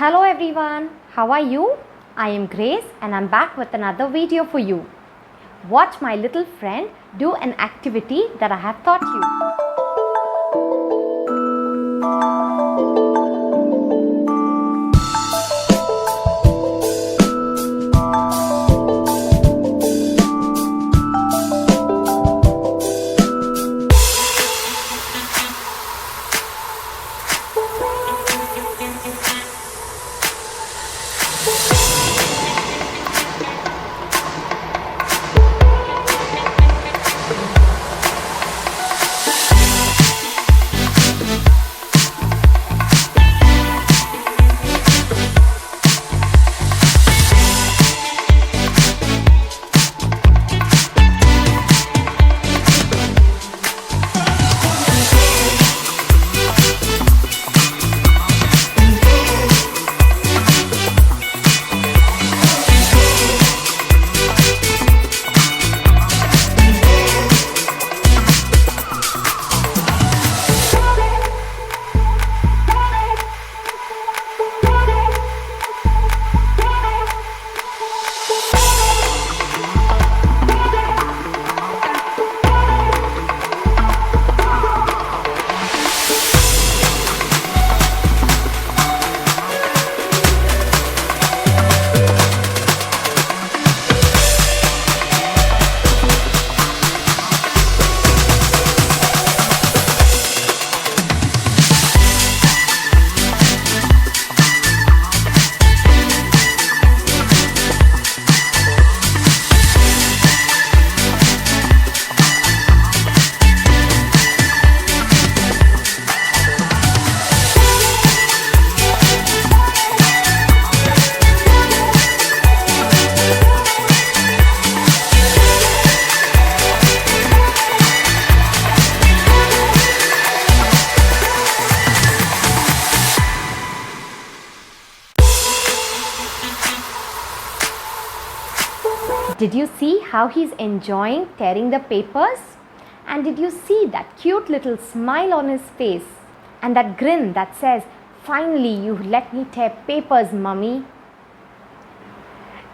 Hello everyone, how are you? I am Grace and I'm back with another video for you. Watch my little friend do an activity that I have taught you. Did you see how he's enjoying tearing the papers? And did you see that cute little smile on his face? And that grin that says, "Finally, you let me tear papers, Mummy."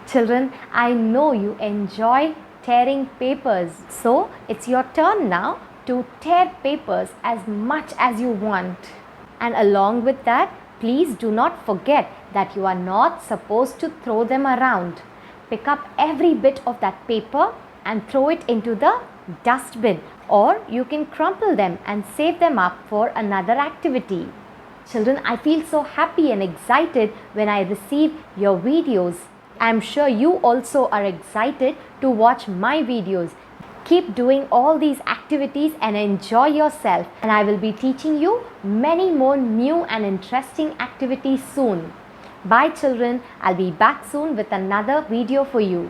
Children, I know you enjoy tearing papers. So, it's your turn now to tear papers as much as you want. And along with that, please do not forget that you are not supposed to throw them around. Pick up every bit of that paper and throw it into the dustbin, or you can crumple them and save them up for another activity. Children, I feel so happy and excited when I receive your videos. I'm sure you also are excited to watch my videos. Keep doing all these activities and enjoy yourself, and I will be teaching you many more new and interesting activities soon. Bye children, I'll be back soon with another video for you.